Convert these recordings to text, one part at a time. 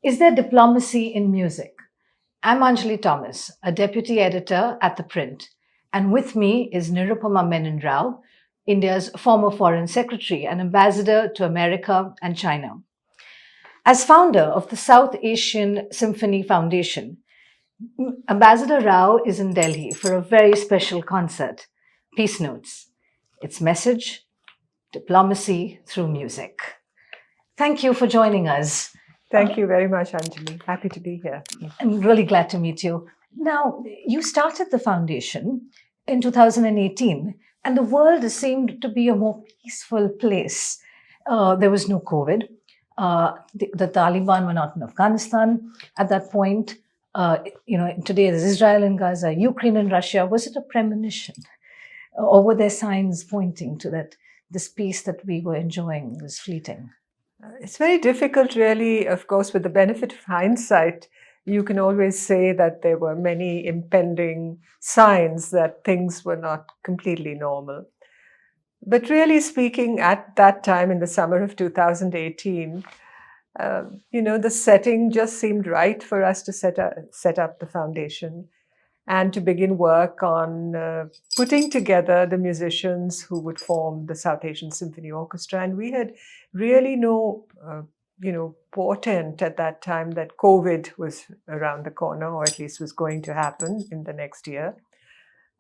Is there diplomacy in music? I'm Anjali Thomas, a deputy editor at ThePrint, and with me is Nirupama Rao, India's former foreign secretary and ambassador to America and China. As founder of the South Asian Symphony Foundation, Ambassador Rao is in Delhi for a very special concert, Peace Notes. Its message, diplomacy through music. Thank you for joining us. Thank you very much, Anjali. Happy to be here. I'm really glad to meet you. Now, you started the foundation in 2018, and the world seemed to be a more peaceful place. There was no COVID. The Taliban were not in Afghanistan at that point. Today there's Israel and Gaza, Ukraine and Russia. Was it a premonition? Or were there signs pointing to that this peace that we were enjoying was fleeting? It's very difficult, really. Of course, with the benefit of hindsight, you can always say that there were many impending signs that things were not completely normal. But really speaking, at that time in the summer of 2018, the setting just seemed right for us to set up the foundation and to begin work on putting together the musicians who would form the South Asian Symphony Orchestra. And we had really no, portent at that time that COVID was around the corner, or at least was going to happen in the next year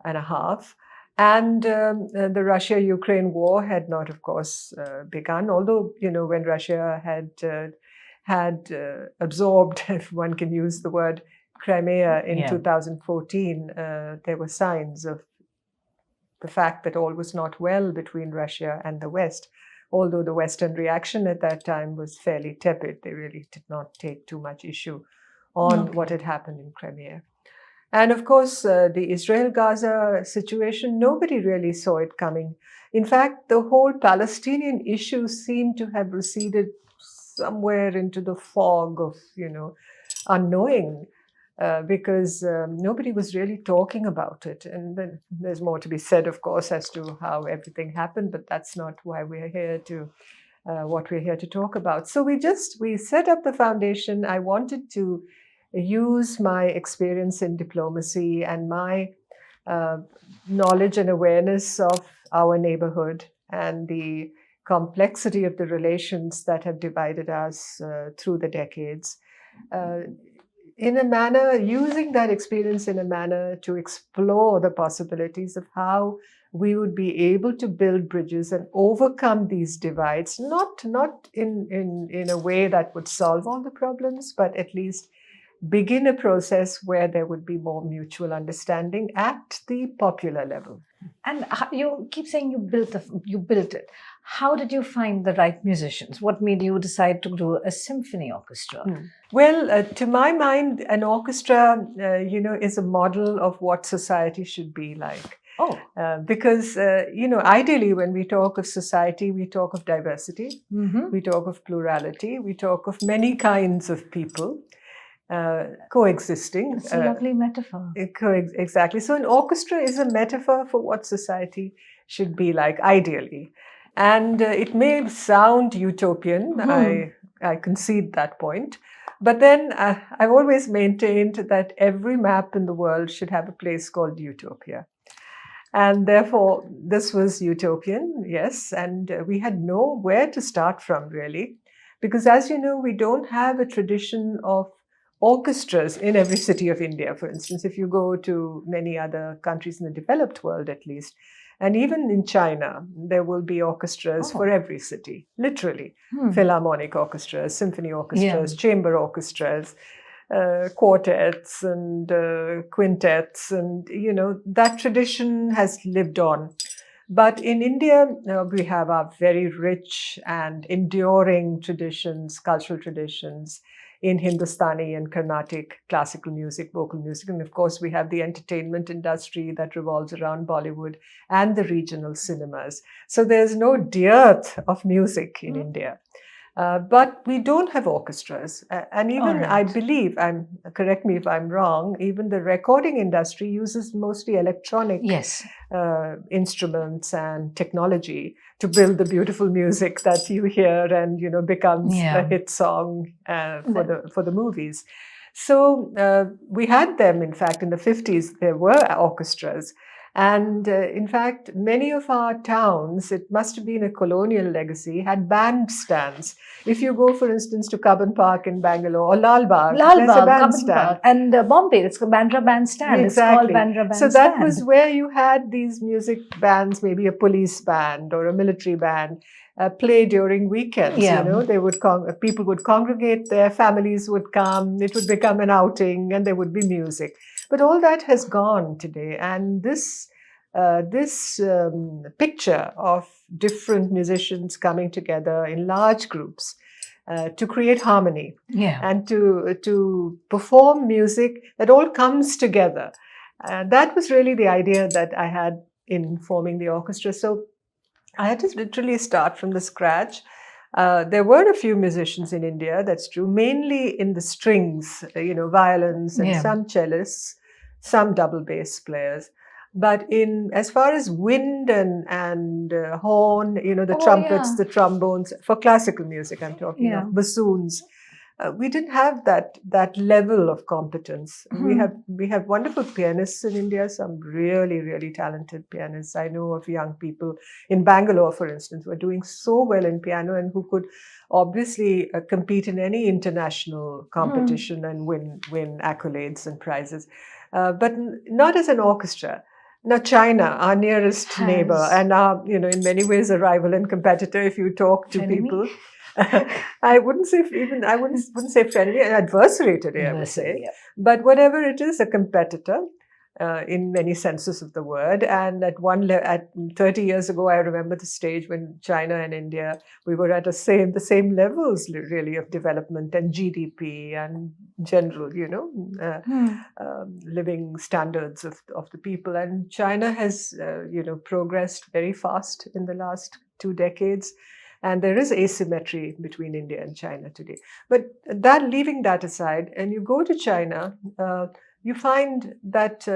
and a half. And the Russia-Ukraine war had not, of course, begun, although, when Russia had absorbed, if one can use the word, Crimea in 2014, there were signs of the fact that all was not well between Russia and the West, although the Western reaction at that time was fairly tepid. They really did not take too much issue on what had happened in Crimea. And of course, the Israel-Gaza situation, nobody really saw it coming. In fact, the whole Palestinian issue seemed to have receded somewhere into the fog of, unknowing. Because nobody was really talking about it. And then there's more to be said, of course, as to how everything happened, but that's not why we're here what we're here to talk about. So we set up the foundation. I wanted to use my experience in diplomacy and my knowledge and awareness of our neighborhood and the complexity of the relations that have divided us through the decades. In a manner, using that experience in a manner to explore the possibilities of how we would be able to build bridges and overcome these divides, not in a way that would solve all the problems, but at least begin a process where there would be more mutual understanding at the popular level. And you keep saying you built it. How did you find the right musicians? What made you decide to do a symphony orchestra? Well, to my mind, an orchestra, is a model of what society should be like. Because, ideally, when we talk of society, we talk of diversity, we talk of plurality, we talk of many kinds of people coexisting. It's a lovely metaphor. Exactly. So an orchestra is a metaphor for what society should be like, ideally. And it may sound utopian, I concede that point. But then I've always maintained that every map in the world should have a place called utopia. And therefore, this was utopian, yes. And we had nowhere to start from, really. Because as you know, we don't have a tradition of orchestras in every city of India, for instance. If you go to many other countries in the developed world, at least, and even in China, there will be orchestras for every city, literally. Philharmonic orchestras, symphony orchestras, chamber orchestras, quartets and quintets. And, that tradition has lived on. But in India, we have our very rich and enduring traditions, cultural traditions, in Hindustani and Carnatic classical music, vocal music. And of course, we have the entertainment industry that revolves around Bollywood and the regional cinemas. So there's no dearth of music in India. But we don't have orchestras. And even, I right. believe, correct me if I'm wrong, even the recording industry uses mostly electronic Yes. instruments and technology to build the beautiful music that you hear and, becomes a Yeah. hit song for the movies. So we had them, in fact, in the 50s, there were orchestras. And in fact, many of our towns, it must have been a colonial legacy, had bandstands. If you go, for instance, to Cubbon Park in Bangalore or Lal Bagh, there's a Lalbagh, Cubbon bandstand. Park, and Bombay, it's Bandra Bandstand. Exactly. It's called Bandra So that was Bandstand. where you had these music bands, maybe a police band or a military band, play during weekends. Yeah. They would people would congregate there, families would come, it would become an outing, and there would be music. But all that has gone today, and this picture of different musicians coming together in large groups to create harmony Yeah. and to perform music that all comes together. That was really the idea that I had in forming the orchestra. So I had to literally start from the scratch. There were a few musicians in India, that's true, mainly in the strings, violins and Yeah. some cellists, some double bass players. But as far as wind and horn, the trumpets, yeah. the trombones, for classical music, I'm talking Yeah. of bassoons, we didn't have that level of competence. We have wonderful pianists in India, some really, really talented pianists. I know of young people in Bangalore, for instance, who are doing so well in piano and who could obviously compete in any international competition and win accolades and prizes, but not as an orchestra. Now, China, our nearest neighbor, and our, in many ways, a rival and competitor. If you talk to people, I wouldn't say friendly, an adversary today, I would say. Yeah. But whatever it is, a competitor in many senses of the word. And at 30 years ago, I remember the stage when China and India, we were at the same levels, really, of development and GDP and general, living standards of the people. And China has, progressed very fast in the last 2 decades. And there is asymmetry between India and China today. But leaving that aside, and you go to China, you find that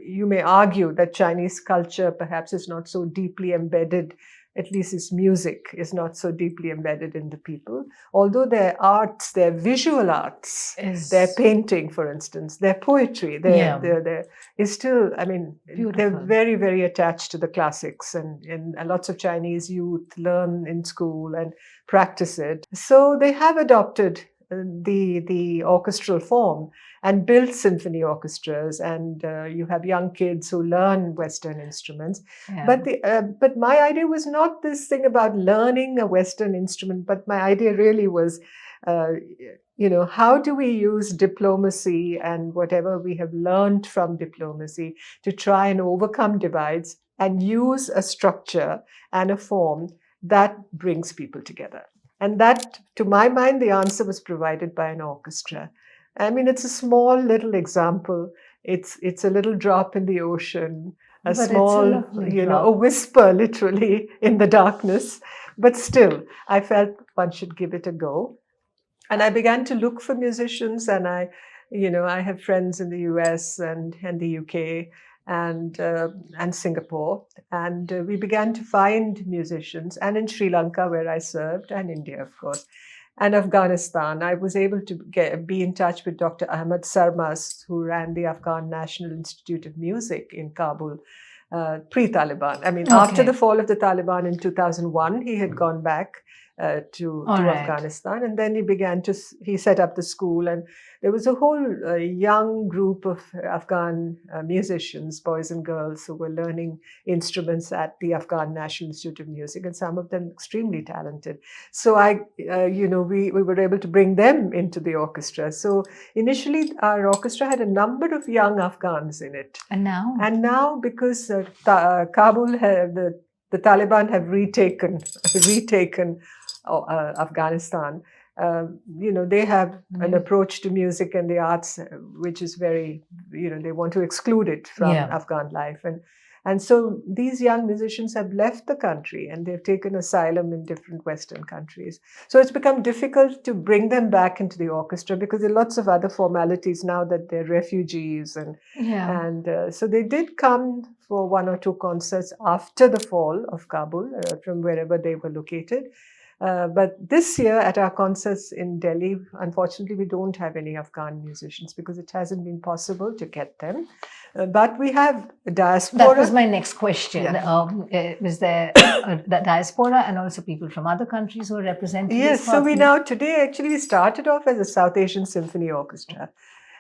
you may argue that Chinese culture perhaps is not so deeply embedded, at least its music is not so deeply embedded in the people. Although their arts, their visual arts, their painting, for instance, their poetry, is still, beautiful. They're very, very attached to the classics, and lots of Chinese youth learn in school and practice it. So they have adopted the orchestral form and built symphony orchestras, and you have young kids who learn Western instruments. Yeah. But my idea was not this thing about learning a Western instrument, but my idea really was, how do we use diplomacy and whatever we have learned from diplomacy to try and overcome divides and use a structure and a form that brings people together. And that, to my mind, the answer was provided by an orchestra. It's a small little example. It's a little drop in the ocean, a whisper, literally, in the darkness. But still, I felt one should give it a go. And I began to look for musicians, and I have friends in the US and the UK and Singapore, and we began to find musicians, and in Sri Lanka, where I served, and India, of course, and Afghanistan. I was able to be in touch with Dr. Ahmad Sarmas, who ran the Afghan National Institute of Music in Kabul, pre-Taliban. After the fall of the Taliban in 2001, he had gone back to Afghanistan, and then he set up the school, and there was a whole young group of Afghan musicians, boys and girls, who were learning instruments at the Afghan National Institute of Music, and some of them extremely talented. So we were able to bring them into the orchestra. So initially, our orchestra had a number of young Afghans in it. And now, because Kabul, the Taliban have retaken Afghanistan. They have an approach to music and the arts which is very, they want to exclude it from Afghan life. And so these young musicians have left the country and they've taken asylum in different Western countries. So it's become difficult to bring them back into the orchestra because there are lots of other formalities now that they're refugees. So they did come for 1 or 2 concerts after the fall of Kabul from wherever they were located. But this year at our concerts in Delhi, unfortunately, we don't have any Afghan musicians because it hasn't been possible to get them. But we have diaspora. That was my next question. Yeah. Was there the diaspora and also people from other countries who are represented? Yes, so we now today actually we started off as a South Asian Symphony Orchestra.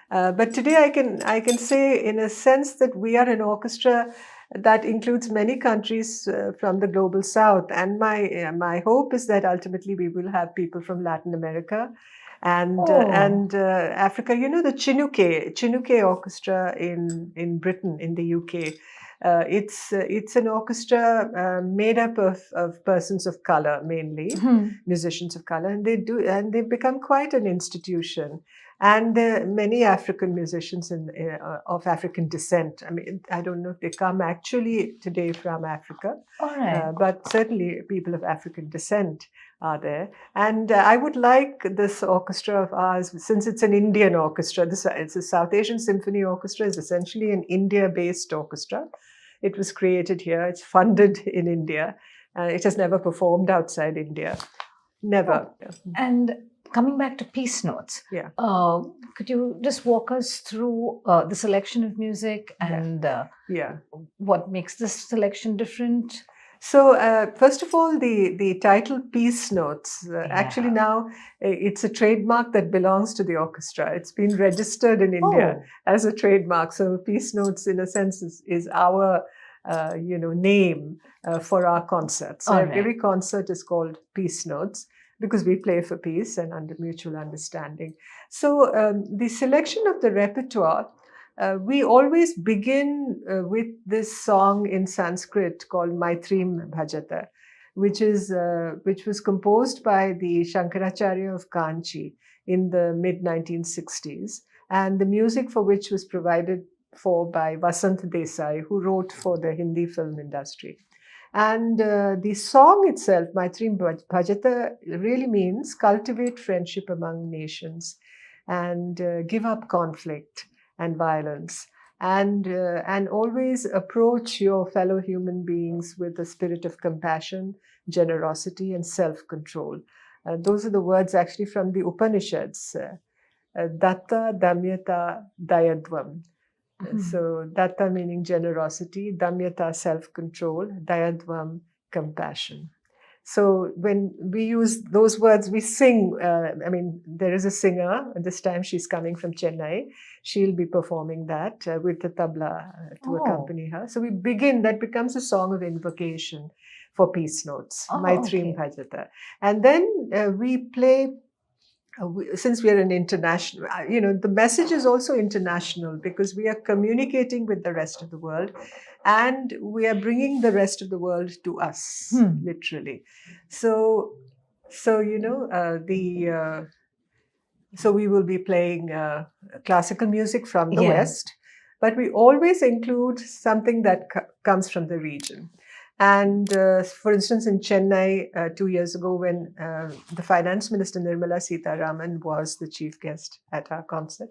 But today I can say in a sense that we are an orchestra that includes many countries from the global south. And my hope is that ultimately we will have people from Latin America and Africa. You know, the Chinook Orchestra in Britain, in the UK. It's an orchestra made up of persons of color, mainly musicians of color, and they've become quite an institution. And there are many African musicians of African descent. I mean, I don't know if they come actually today from Africa, but certainly people of African descent are there. And I would like this orchestra of ours, since it's an Indian orchestra, it's a South Asian Symphony Orchestra, is essentially an India-based orchestra. It was created here. It's funded in India. It has never performed outside India. Never. And coming back to Peace Notes, could you just walk us through the selection of music and what makes this selection different? So first of all, the title Peace Notes, actually now it's a trademark that belongs to the orchestra. It's been registered in India as a trademark. So Peace Notes, in a sense, is our name for our concerts. So every concert is called Peace Notes, because we play for peace and under mutual understanding. So the selection of the repertoire, we always begin with this song in Sanskrit called Maitrim Bhajata, which was composed by the Shankaracharya of Kanchi in the mid-1960s, and the music for which was provided for by Vasant Desai, who wrote for the Hindi film industry. And the song itself, Maitrim Bhajata, really means cultivate friendship among nations and give up conflict and violence, and always approach your fellow human beings with a spirit of compassion, generosity, and self-control. Those are the words actually from the Upanishads, Datta, Damyata, Dayadvam. So Datta meaning generosity, Damyata self-control, Dayadvam compassion. So when we use those words, we sing. There is a singer, this time she's coming from Chennai. She'll be performing that with the tabla to accompany her. So we begin, that becomes a song of invocation for Peace Notes, Maitrim Bhajata. And then we play, since we are an international, the message is also international because we are communicating with the rest of the world and we are bringing the rest of the world to us, literally. So we will be playing classical music from the West, but we always include something that comes from the region. And for instance, in Chennai 2 years ago, when the Finance Minister Nirmala Sitharaman was the chief guest at our concert,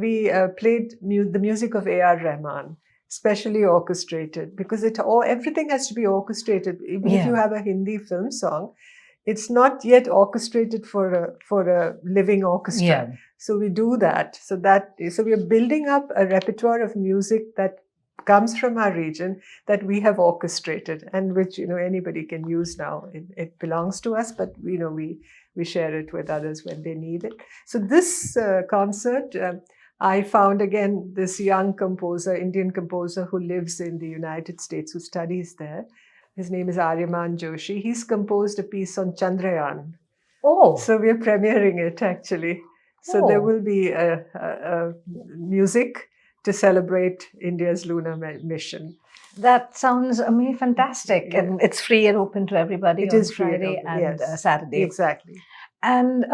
we played the music of A.R. Rahman, specially orchestrated, because everything has to be orchestrated. Even if you have a Hindi film song, it's not yet orchestrated for a living orchestra. So we do that. So we are building up a repertoire of music that comes from our region that we have orchestrated and which anybody can use now. It belongs to us, but we share it with others when they need it. So this concert, I found again this young composer, Indian composer who lives in the United States, who studies there. His name is Aryaman Joshi. He's composed a piece on Chandrayaan. So we're premiering it actually. So there will be a music to celebrate India's lunar mission. That sounds fantastic. And it's free and open to everybody on Friday and Saturday. Exactly. And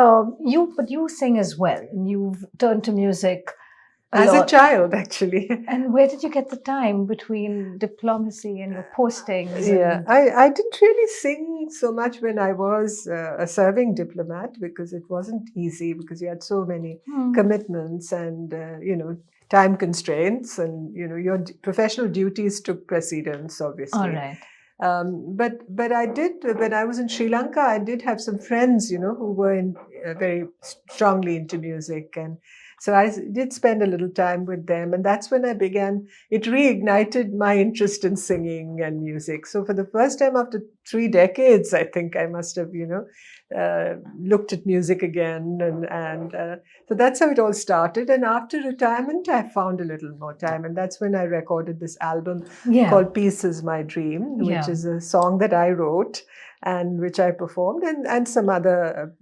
you sing as well. And you've turned to music As a lot. child, actually. And where did you get the time between diplomacy and your postings? Yeah, And I didn't really sing so much when I was a serving diplomat, because it wasn't easy, because you had so many commitments and, time constraints, and, your professional duties took precedence, obviously. all right. But I did, when I was in Sri Lanka, I did have some friends, who were very strongly into music, and so I did spend a little time with them, and that's when I began. It reignited my interest in singing and music. So for the first time after 3 decades, I think I must have, looked at music again, and so that's how it all started. And after retirement, I found a little more time, and that's when I recorded this album Yeah. called "Peace Is My Dream," which Yeah. is a song that I wrote and which I performed, and some other,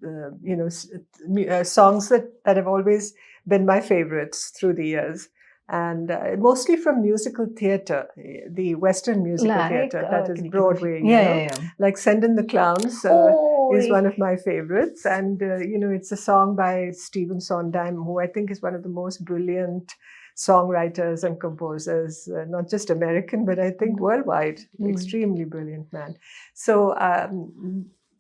songs that have always been my favorites through the years, and mostly from musical theatre, the Western musical theatre, that is Broadway. Yeah. Like "Send in the Clowns" is one of my favorites, and it's a song by Stephen Sondheim, who I think is one of the most brilliant songwriters and composers, not just American, but I think worldwide. Extremely brilliant man. So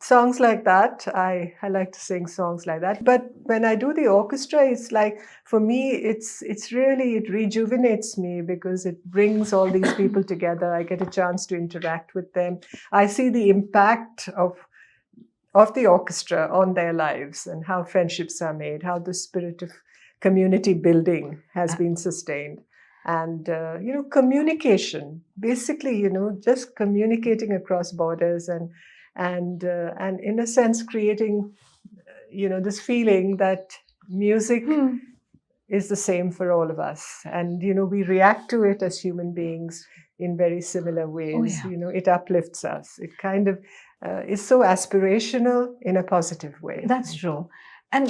songs like that, I like to sing songs like that. But when I do the orchestra, it's like, for me, it's really, it rejuvenates me, because it brings all these people together. I get a chance to interact with them. I see the impact of the orchestra on their lives, and how friendships are made, how the spirit of community building has been sustained. And, communication, basically, just communicating across borders, and in a sense creating, this feeling that music is the same for all of us. And, we react to it as human beings in very similar ways. Oh, yeah. It uplifts us. It kind of is so aspirational in a positive way. That's true. And,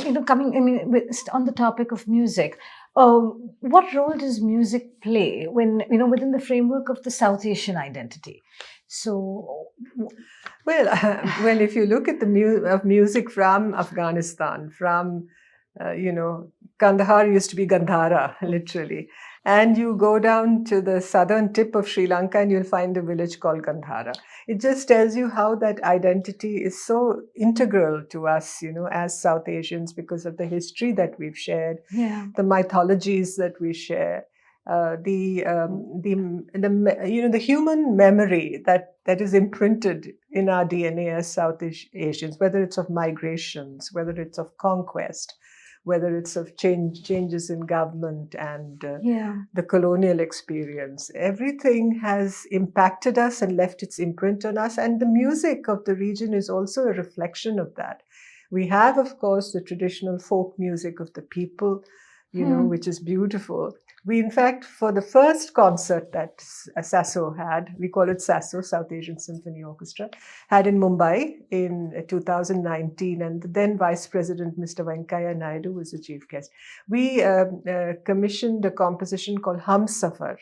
on the topic of music, what role does music play when, within the framework of the South Asian identity? So, well, if you look at the music from Afghanistan, from, Kandahar used to be Gandhara, literally. And you go down to the southern tip of Sri Lanka and you'll find a village called Gandhara. It just tells you how that identity is so integral to us, as South Asians, because of the history that we've shared, the mythologies that we share, the human memory that is imprinted in our DNA as South Asians, whether it's of migrations, whether it's of conquest, whether it's of changes in government and the colonial experience. Everything has impacted us and left its imprint on us. And the music of the region is also a reflection of that. We have, of course, the traditional folk music of the people, which is beautiful. We, in fact, for the first concert that SASO had, we call it SASO, South Asian Symphony Orchestra, had in Mumbai in 2019, and the then Vice President, Mr. Venkaiah Naidu, was the chief guest. We commissioned a composition called Humsafar,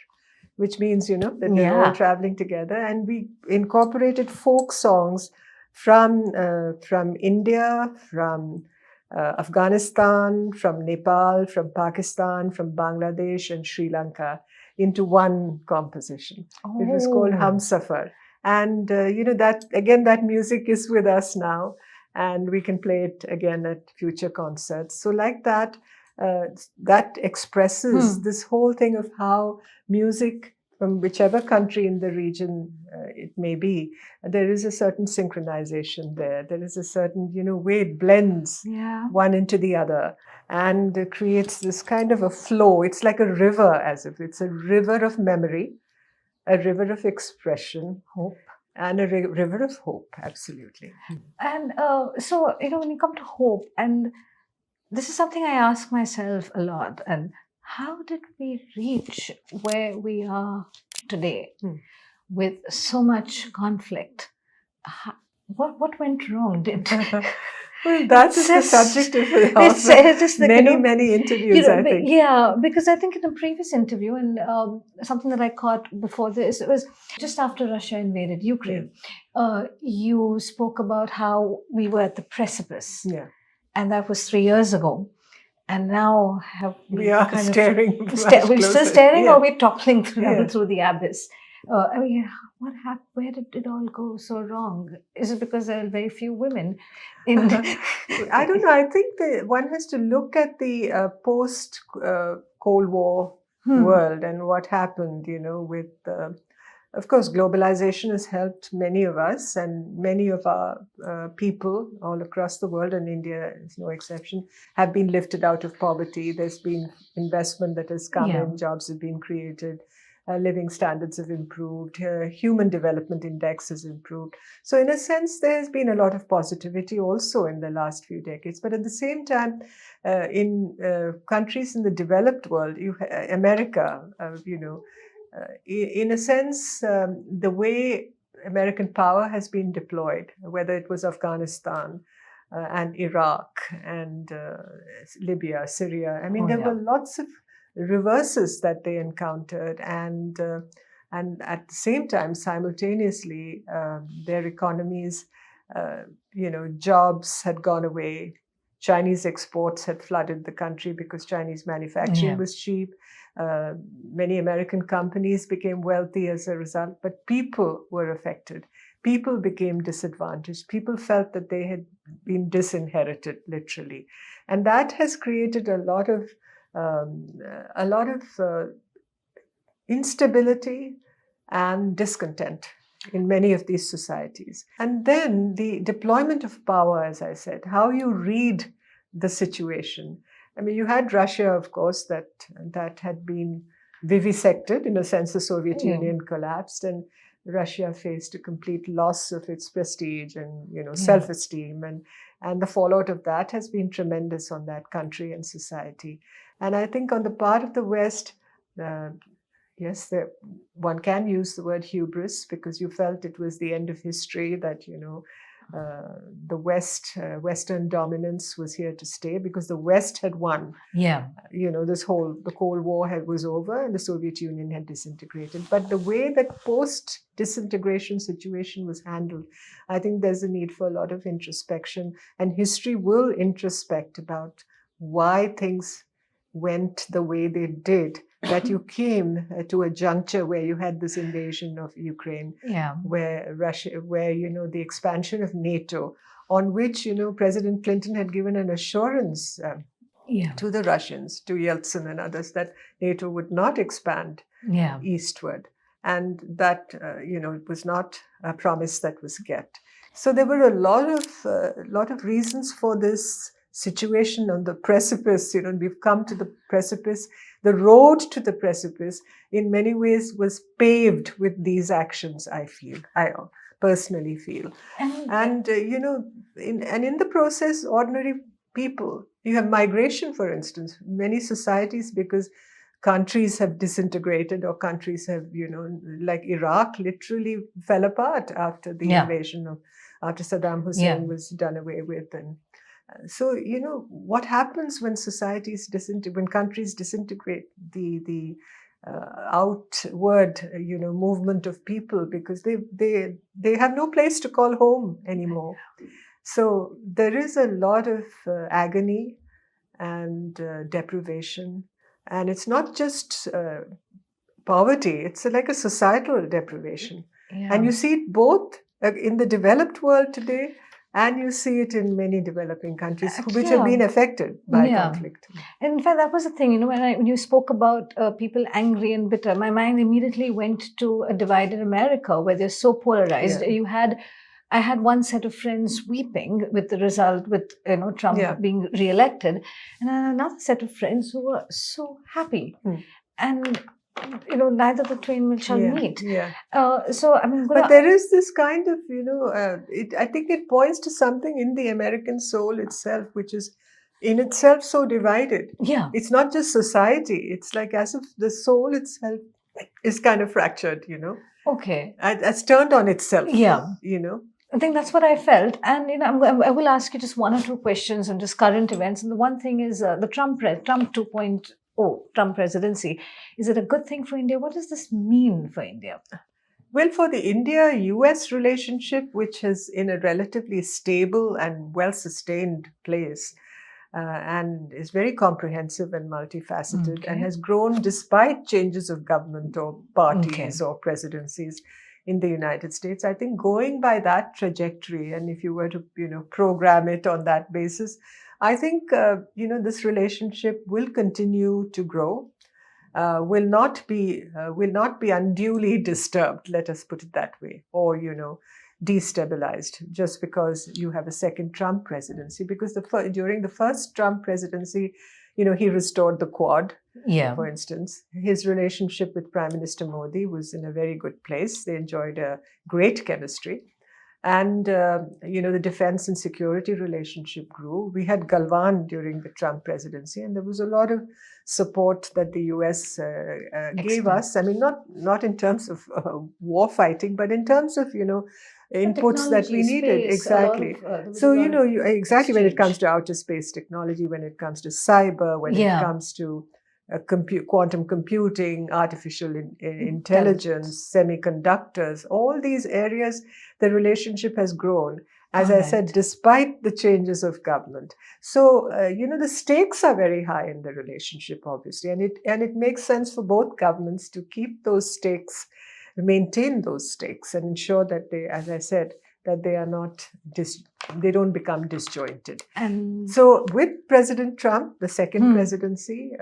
which means, that we're all traveling together, and we incorporated folk songs from India, from Afghanistan, from Nepal, from Pakistan, from Bangladesh and Sri Lanka into one composition. It was called Humsafar. And, that music is with us now, and we can play it again at future concerts. So like that, that expresses this whole thing of how music, from whichever country in the region it may be, there is a certain synchronization there. There is a certain, way it blends one into the other and creates this kind of a flow. It's like a river, as if it's a river of memory, a river of expression, hope, and a river of hope, absolutely. And so, when you come to hope, and this is something I ask myself a lot, and how did we reach where we are today with so much conflict? What went wrong? Well, that is the subject of many interviews, I think. Yeah, because I think in a previous interview, and something that I caught before this, it was just after Russia invaded Ukraine. You spoke about how we were at the precipice. Yeah. And that was 3 years ago. And now have We are kind staring. of much we're still closer. staring, Yeah. or we're toppling through, Yeah. through the abyss. I mean, what happened? Where did it all go so wrong? Is it because there are very few women in? I don't know. I think one has to look at the post Cold War world and what happened. With of course, globalization has helped many of us, and many of our people all across the world, and India is no exception, have been lifted out of poverty. There's been investment that has come in, jobs have been created, living standards have improved, human development index has improved. So in a sense, there has been a lot of positivity also in the last few decades. But at the same time, in countries in the developed world, America, in a sense, the way American power has been deployed, whether it was Afghanistan and Iraq and Libya, Syria, I mean, there were lots of reverses that they encountered, and at the same time, simultaneously, their economies, jobs had gone away. Chinese exports had flooded the country because Chinese manufacturing was cheap. Many American companies became wealthy as a result, but people were affected. People became disadvantaged. People felt that they had been disinherited, literally, and that has created a lot of instability and discontent in many of these societies. And then the deployment of power, as I said, how you read the situation. I mean, you had Russia, of course, that had been vivisected. In a sense, the Soviet Union collapsed, and Russia faced a complete loss of its prestige and self-esteem, and the fallout of that has been tremendous on that country and society. And I think on the part of the West, yes, one can use the word hubris, because you felt it was the end of history, that the Western dominance was here to stay, because the West had won. Yeah. The Cold War was over and the Soviet Union had disintegrated. But the way that post-disintegration situation was handled, I think there's a need for a lot of introspection, and history will introspect about why things went the way they did, that you came to a juncture where you had this invasion of Ukraine, where the expansion of NATO, on which, President Clinton had given an assurance to the Russians, to Yeltsin and others, that NATO would not expand eastward. And that, it was not a promise that was kept. So there were a lot of reasons for this situation on the precipice. We've come to the precipice. The road to the precipice, in many ways, was paved with these actions, I personally feel. And in the process, ordinary people, you have migration, for instance, many societies, because countries have disintegrated, or countries have, like Iraq literally fell apart after the invasion after Saddam Hussein was done away with. And so, what happens when when countries disintegrate, the outward, movement of people, because they have no place to call home anymore. So there is a lot of agony and deprivation, and it's not just poverty; it's like a societal deprivation, and you see it both in the developed world today, and you see it in many developing countries which have been affected by conflict. And in fact, that was the thing, when you spoke about people angry and bitter, my mind immediately went to a divided America, where they're so polarized. I had one set of friends weeping with the result, with Trump being re-elected, and another set of friends who were so happy. And neither the twain shall meet. So I mean, but there is this kind of, I think it points to something in the American soul itself, which is in itself so divided. It's not just society. It's like as if the soul itself is kind of fractured. Okay. It's turned on itself. I think that's what I felt. And, I will ask you just one or two questions on just current events. And the one thing is the Trump 2.0, Trump presidency. Is it a good thing for India? What does this mean for India? Well, for the India-US relationship, which is in a relatively stable and well-sustained place, and is very comprehensive and multifaceted, and Okay. has grown despite changes of government or parties or presidencies in the United States. I think going by that trajectory, and if you were to, program it on that basis, I think, this relationship will continue to grow, will not be unduly disturbed, let us put it that way, or, destabilized just because you have a second Trump presidency. Because during the first Trump presidency, he restored the Quad. Yeah. For instance, his relationship with Prime Minister Modi was in a very good place. They enjoyed a great chemistry. And, the defense and security relationship grew. We had Galwan during the Trump presidency, and there was a lot of support that the US gave us. I mean, not in terms of war fighting, but in terms of, inputs that we needed. Space, exactly. So, exactly when it comes to outer space technology, when it comes to cyber, when it comes to quantum computing, artificial intelligence, semiconductors, all these areas, the relationship has grown, as I said, despite the changes of government. So, the stakes are very high in the relationship, obviously, and it makes sense for both governments to keep those stakes, maintain those stakes, and ensure that they, as I said, that they are not they don't become disjointed. And so, with President Trump, the second presidency,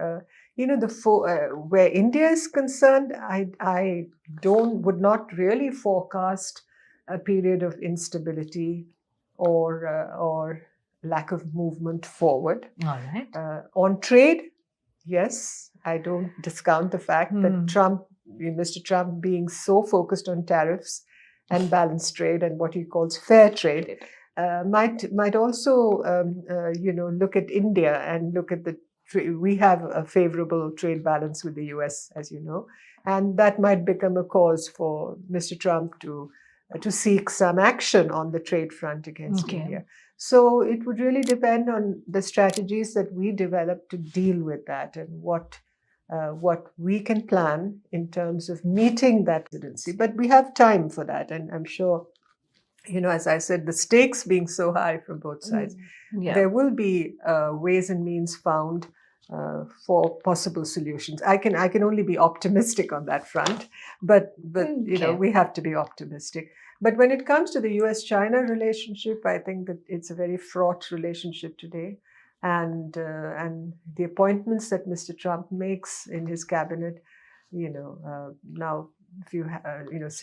where India is concerned, I would not really forecast a period of instability or lack of movement forward. All right. On trade, yes, I don't discount the fact that Mr. Trump being so focused on tariffs and balanced trade and what he calls fair trade, might also look at India and look at we have a favorable trade balance with the US, as you know, and that might become a cause for Mr. Trump to seek some action on the trade front against India. So it would really depend on the strategies that we develop to deal with that, and what we can plan in terms of meeting that presidency. But we have time for that, and I'm sure, as I said, the stakes being so high from both sides, there will be ways and means found for possible solutions. I can only be optimistic on that front, but we have to be optimistic. But when it comes to the US-China relationship, I think that it's a very fraught relationship today, and the appointments that Mr. Trump makes in his cabinet, now, if you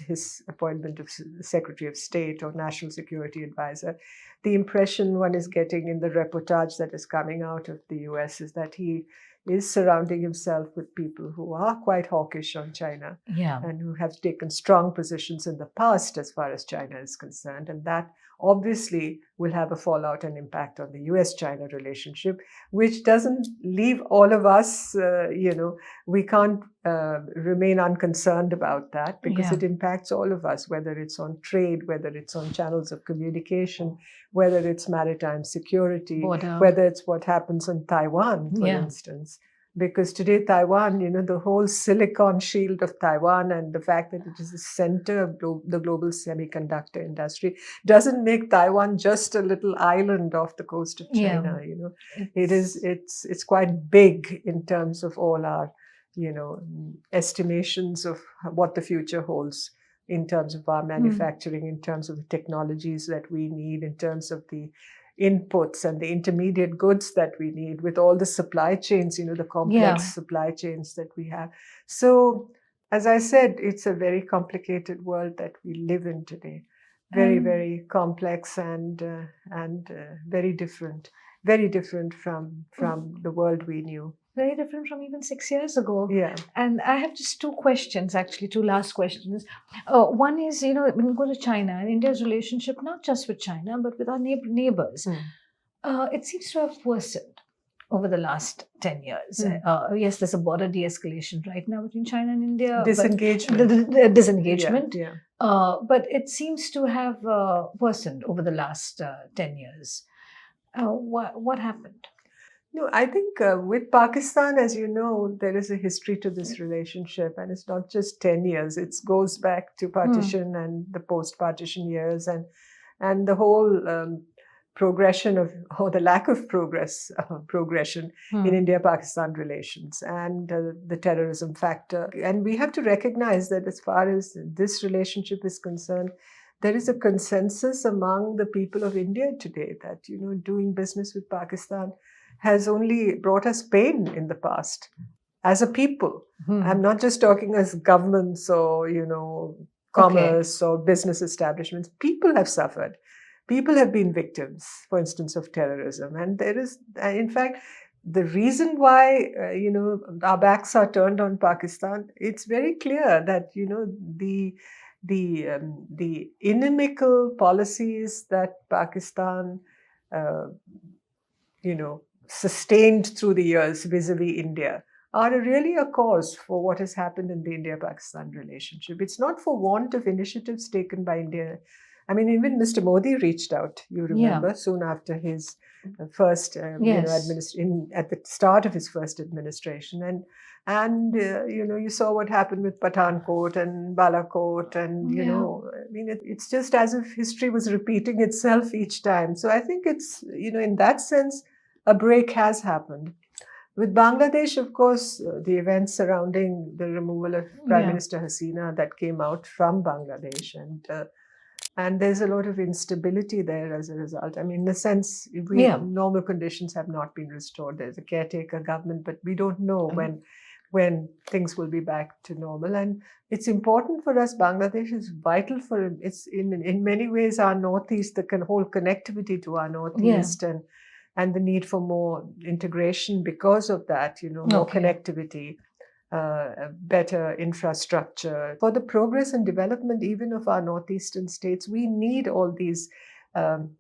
his appointment of Secretary of State or National Security Advisor, the impression one is getting in the reportage that is coming out of the US is that he is surrounding himself with people who are quite hawkish on China, and who have taken strong positions in the past as far as China is concerned, and that obviously will have a fallout and impact on the US-China relationship, which doesn't leave all of us, we can't remain unconcerned about that, because it impacts all of us, whether it's on trade, whether it's on channels of communication, whether it's maritime security, whether it's what happens on Taiwan, for instance. Because today Taiwan, the whole silicon shield of Taiwan and the fact that it is the center of the global semiconductor industry doesn't make Taiwan just a little island off the coast of China. It's quite big in terms of all our, estimations of what the future holds in terms of our manufacturing, in terms of the technologies that we need, in terms of the inputs and the intermediate goods that we need, with all the supply chains, the complex supply chains that we have. So, as I said, it's a very complicated world that we live in today. Very, very complex and very different from the world we knew. Very different from even 6 years ago. Yeah. And I have just two last questions. One is, when we go to China and India's relationship, not just with China, but with our neighbors, it seems to have worsened over the last 10 years. Yes, there's a border de-escalation right now between China and India. Disengagement. Disengagement. But it seems to have worsened over the last 10 years. What happened? No, I think with Pakistan, as you know, there is a history to this relationship, and it's not just 10 years. It goes back to partition and the post-partition years, and the whole progression of, or the lack of progression in India-Pakistan relations, and the terrorism factor. And we have to recognize that as far as this relationship is concerned, there is a consensus among the people of India today that, doing business with Pakistan has only brought us pain in the past as a people. I'm not just talking as governments or, commerce or business establishments. People have suffered. People have been victims, for instance, of terrorism. And there is, in fact, the reason why, our backs are turned on Pakistan, it's very clear that, the inimical policies that Pakistan, sustained through the years vis-a-vis India are really a cause for what has happened in the India-Pakistan relationship. It's not for want of initiatives taken by India. I mean, even Mr. Modi reached out, you remember, soon after his first, at the start of his first administration. And you saw what happened with Pathankot and Balakot. And, it's just as if history was repeating itself each time. So I think it's, in that sense, a break has happened. With Bangladesh, of course, the events surrounding the removal of Prime Minister Hasina that came out from Bangladesh, and there's a lot of instability there as a result. I mean, in a sense, normal conditions have not been restored. There's a caretaker government, but we don't know when things will be back to normal. And it's important for us. Bangladesh is vital for it's in many ways our northeast, the whole connectivity to our northeast, and the need for more integration because of that, more connectivity, better infrastructure. For the progress and development even of our northeastern states, we need all these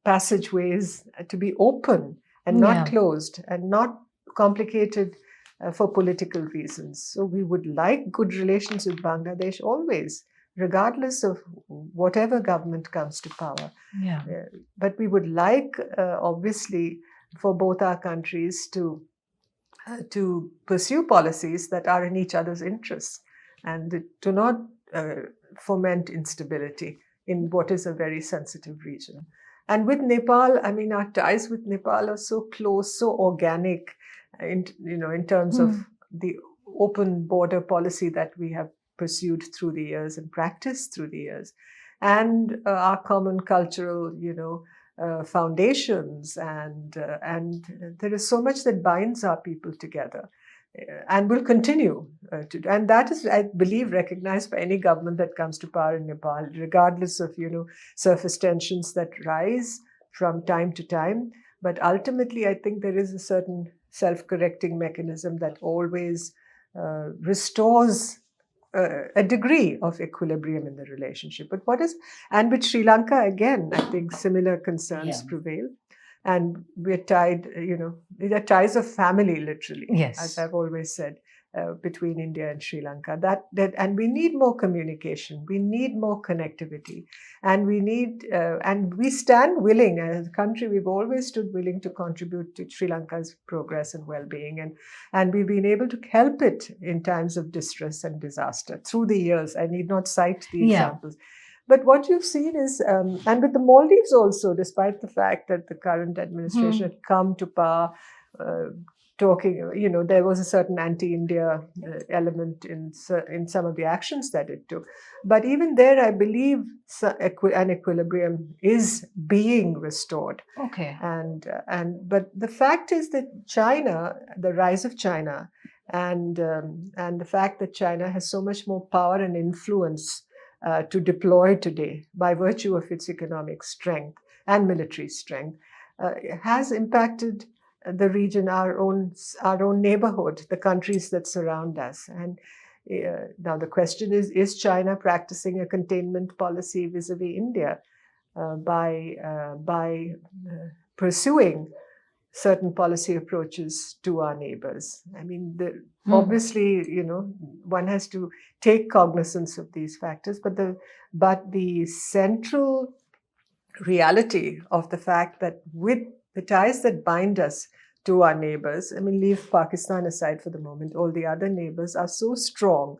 passageways to be open and not closed and not complicated for political reasons. So we would like good relations with Bangladesh always, regardless of whatever government comes to power. But we would like, obviously, for both our countries to pursue policies that are in each other's interests and to not foment instability in what is a very sensitive region. And with Nepal, I mean, our ties with Nepal are so close, so organic, in terms of the open border policy that we have pursued through the years and practiced through the years, and our common cultural, foundations, and there is so much that binds our people together, and will continue to. And that is, I believe, recognized by any government that comes to power in Nepal, regardless of surface tensions that rise from time to time. But ultimately, I think there is a certain self-correcting mechanism that always restores a degree of equilibrium in the relationship. But and with Sri Lanka, again, I think similar concerns prevail. And we're tied, these are ties of family, literally, as I've always said, between India and Sri Lanka. And we need more communication, we need more connectivity, and we need, and we stand willing, as a country, we've always stood willing to contribute to Sri Lanka's progress and well-being, and we've been able to help it in times of distress and disaster through the years. I need not cite the examples. But what you've seen is, and with the Maldives also, despite the fact that the current administration had come to power, talking, there was a certain anti-India element in some of the actions that it took. But even there, I believe an equilibrium is being restored. But the fact is that China, the rise of China, and the fact that China has so much more power and influence to deploy today by virtue of its economic strength and military strength, has impacted the region, our own neighborhood, the countries that surround us. And now the question is China practicing a containment policy vis-a-vis India by pursuing certain policy approaches to our neighbors? I mean, obviously, one has to take cognizance of these factors, but the central reality of the fact that with the ties that bind us to our neighbors, I mean, leave Pakistan aside for the moment, all the other neighbors are so strong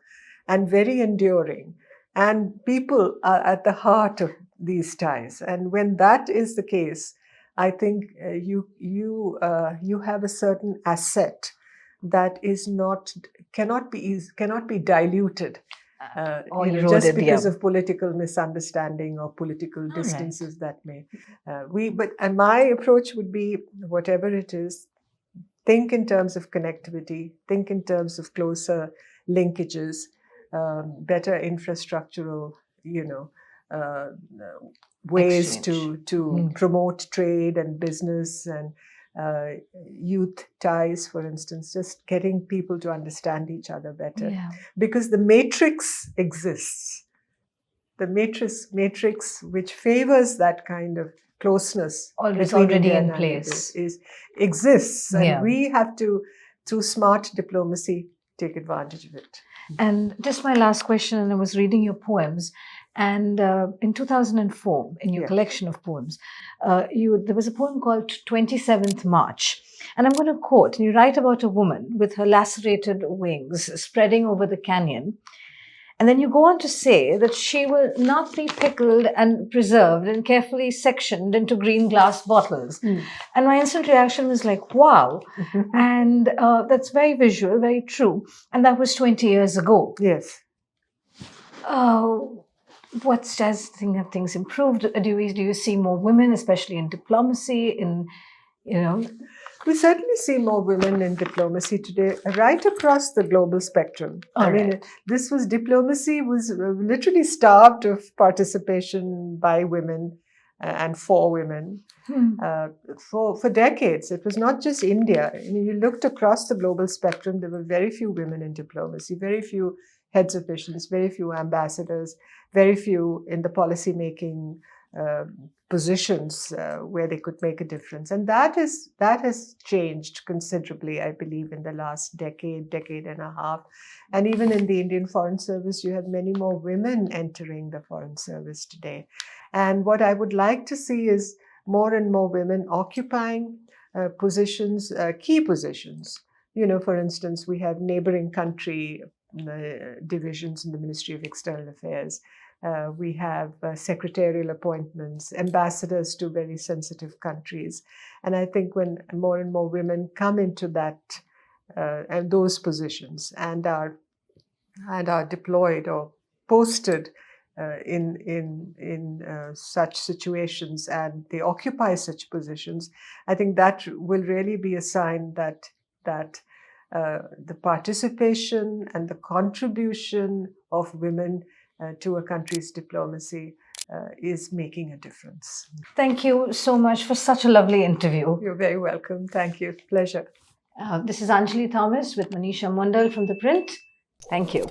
and very enduring, and people are at the heart of these ties. And when that is the case, I think you have a certain asset that cannot be diluted. Or Just eroded, because yeah. of political misunderstanding or political All right. distances that may and my approach would be, whatever it is, think in terms of connectivity, think in terms of closer linkages, better infrastructural, ways to promote trade and business and youth ties, for instance, just getting people to understand each other better. Yeah. Because the matrix exists. The matrix which favors that kind of closeness It's between already India in and place. Exists. And Yeah. we have to, through smart diplomacy, take advantage of it. And just my last question, and I was reading your poems, and in 2004, in your Yeah. collection of poems, there was a poem called 27th March. And I'm going to quote, and you write about a woman with her lacerated wings spreading over the canyon. And then you go on to say that she will not be pickled and preserved and carefully sectioned into green glass bottles. And my instant reaction was like, wow. And that's very visual, very true. And that was 20 years ago. Yes. Have things improved? Do you see more women, especially in diplomacy, We certainly see more women in diplomacy today, right across the global spectrum. Diplomacy was literally starved of participation by women and for women for decades. It was not just India. I mean, you looked across the global spectrum, there were very few women in diplomacy, very few heads of missions, very few ambassadors, very few in the policy-making positions where they could make a difference. And that has changed considerably, I believe, in the last decade and a half. And even in the Indian Foreign Service, you have many more women entering the Foreign Service today. And what I would like to see is more and more women occupying positions, key positions. For instance, we have neighboring country divisions in the Ministry of External Affairs. We have secretarial appointments, ambassadors to very sensitive countries. And I think when more and more women come into that and those positions and are deployed or posted in such situations, and they occupy such positions, I think that will really be a sign that the participation and the contribution of women to a country's diplomacy is making a difference. Thank you so much for such a lovely interview. You're very welcome. Thank you. Pleasure. This is Anjali Thomas with Manisha Mondal from ThePrint. Thank you.